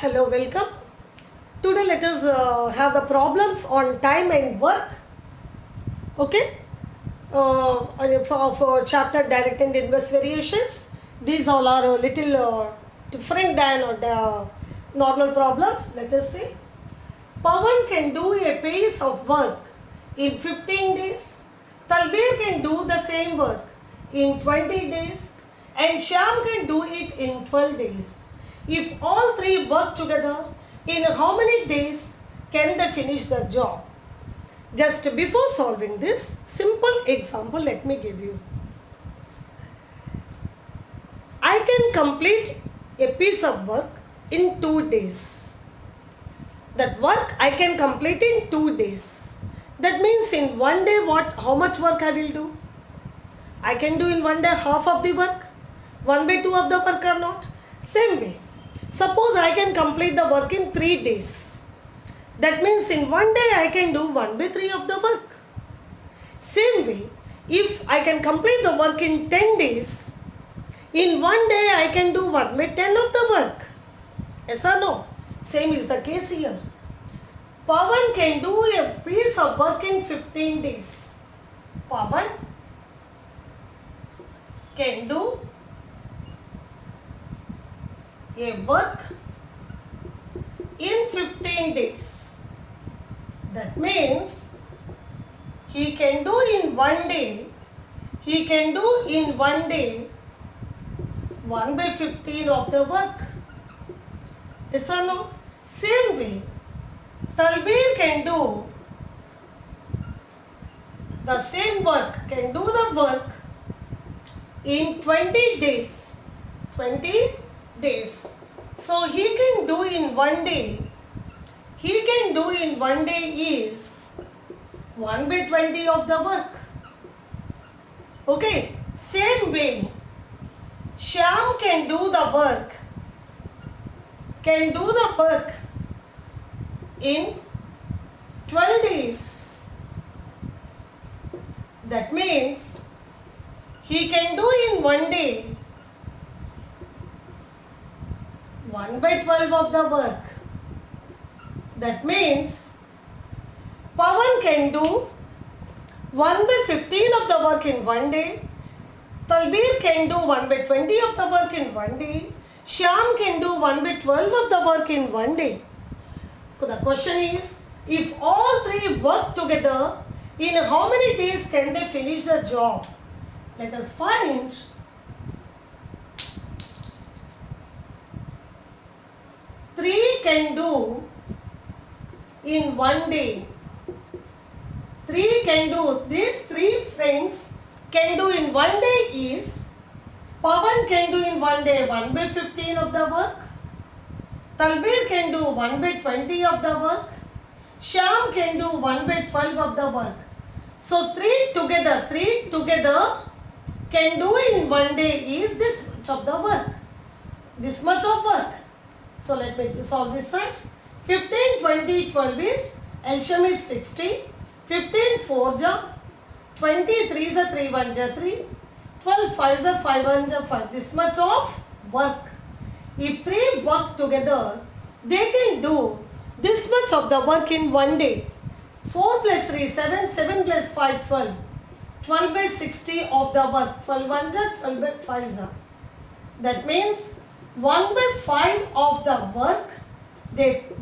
Hello, welcome. Today let us have the problems on time and work. Okay. For chapter direct and inverse variations. These all are a little different than the normal problems. Let us see. Pawan can do a piece of work in 15 days. Talbir can do the same work in 20 days. And Shyam can do it in 12 days. If all three work together, in how many days can they finish the job? Just before solving this simple example, let me give you. I can complete a piece of work in 2 days. That work I can complete in 2 days. That means in 1 day how much work I will do? I can do in 1 day half of the work. 1/2 of the work or not? Same way. Suppose I can complete the work in 3 days. That means in 1 day I can do 1/3 of the work. Same way, if I can complete the work in 10 days, in 1 day I can do 1/10 of the work. Yes or no? Same is the case here. Pawan can do a piece of work in 15 days. Pawan can do a work in 15 days. That means he can do in 1 day, 1/15 of the work. Yes or no? Same way, Talbir can do the same work, can do the work in 20 days. 20 days. So he can do in 1 day. He can do in 1 day is 1/20 of the work. Okay. Same way, Shyam can do the work. In 12 days. That means he can do in 1 day 1/12 of the work. That means Pawan can do 1/15 of the work in 1 day. Talbir can do 1/20 of the work in 1 day. Shyam can do 1/12 of the work in 1 day. So the question is, if all three work together, in how many days can they finish the job? Let us find. Three can do in 1 day. These three friends can do in 1 day is, Pawan can do in 1 day 1/15 of the work. Talbir can do 1/20 of the work. Shyam can do 1/12 of the work. So three together can do in 1 day is this much of the work. This much of work. So let me solve this side. 15, 20, 12 is, LCM is 60. 15 4 ja, 20 3 is a 3 1 ja 3. 12 5 is a 5 1 ja 5. This much of work. If three work together, they can do this much of the work in 1 day. 4 plus 3 7, 7 plus 5 12. 12/60 of the work. 12 1 ja, 12/5 ja. That means 1/5 of the work.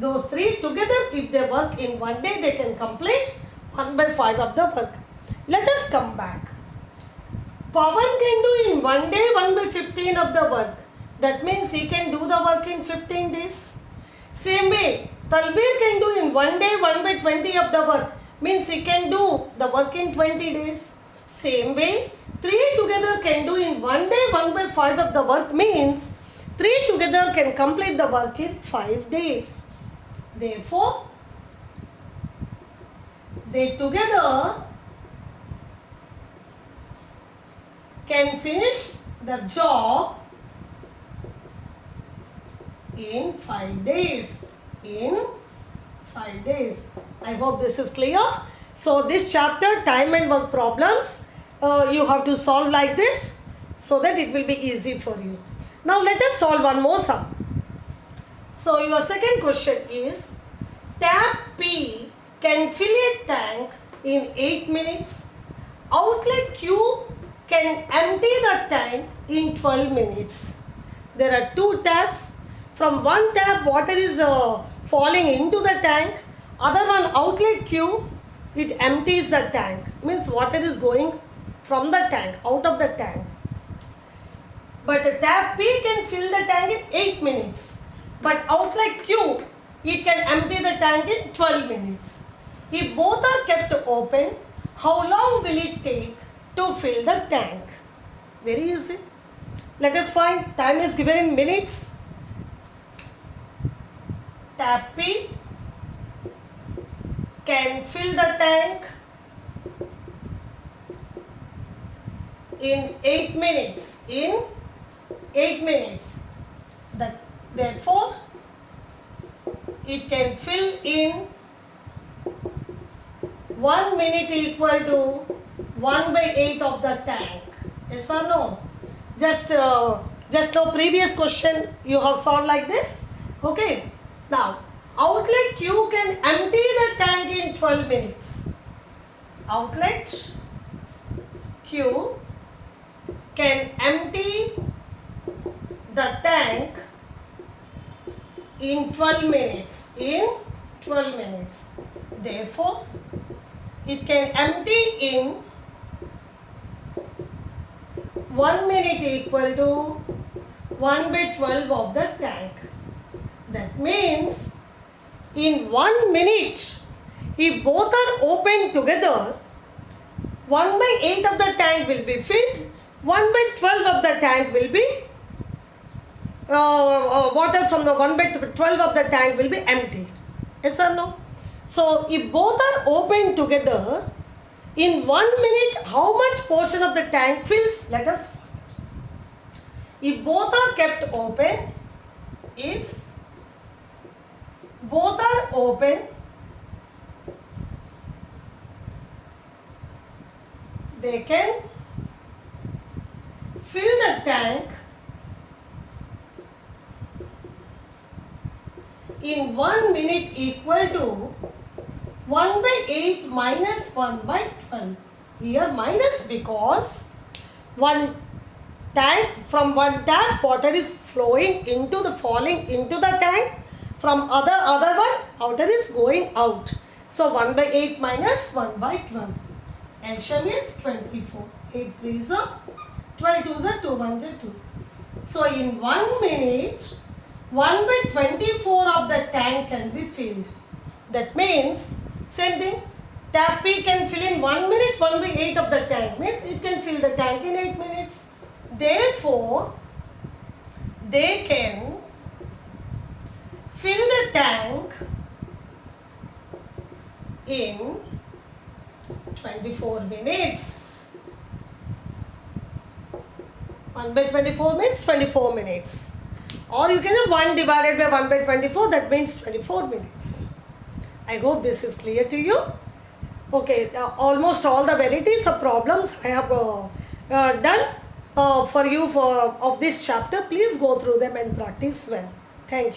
Those three together, if they work in 1 day, they can complete 1/5 of the work. Let us come back. Pawan can do in 1 day 1/15 of the work. That means he can do the work in 15 days. Same way, Talbir can do in 1 day 1/20 of the work. Means he can do the work in 20 days. Same way, three together can do in 1 day 1/5 of the work. Means three together can complete the work in 5 days. Therefore, they together can finish the job in 5 days. I hope this is clear. So this chapter, time and work problems, you have to solve like this so that it will be easy for you. Now let us solve one more sum. So your second question is, tap P can fill a tank in 8 minutes. Outlet Q can empty the tank in 12 minutes. There are two taps. From one tap water is falling into the tank. Other one, outlet Q, it empties the tank. Means water is going from the tank, out of the tank. But the tap P can fill the tank in 8 minutes. But outlet Q, it can empty the tank in 12 minutes. If both are kept open, how long will it take to fill the tank? Very easy. Let us find. Time is given in minutes. Tap P can fill the tank in 8 minutes. In 8 minutes. Therefore, it can fill in 1 minute equal to 1/8 of the tank. Yes or no? Just now previous question you have solved like this. Okay. Now, outlet Q can empty the tank in 12 minutes. Outlet Q can empty the tank in 12 minutes. In 12 minutes. Therefore, it can empty in 1 minute equal to 1/12 of the tank. That means in 1 minute, if both are open together, 1/8 of the tank will be filled, 1/12 of the tank will be water from the 1/12 of the tank will be emptied. Yes or no? So if both are open together, in 1 minute, how much portion of the tank fills? Let us find. If both are kept open, if both are open, they can fill the tank in 1 minute equal to 1/8 minus 1/12. Here minus because from one tap water is falling into the tank. From other one water is going out. So 1/8 minus 1/12. LCM is 24. 8 3s are 12 2s are 212. So in 1 minute, 1/24 of the tank can be filled. That means, same thing, tap P can fill in 1 minute, 1/8 of the tank. Means it can fill the tank in 8 minutes. Therefore, they can fill the tank in 24 minutes. 1/24 means 24 minutes. Or you can have 1 divided by 1/24, that means 24 minutes. I hope this is clear to you. Okay, almost all the varieties of problems I have done for you of this chapter. Please go through them and practice well. Thank you.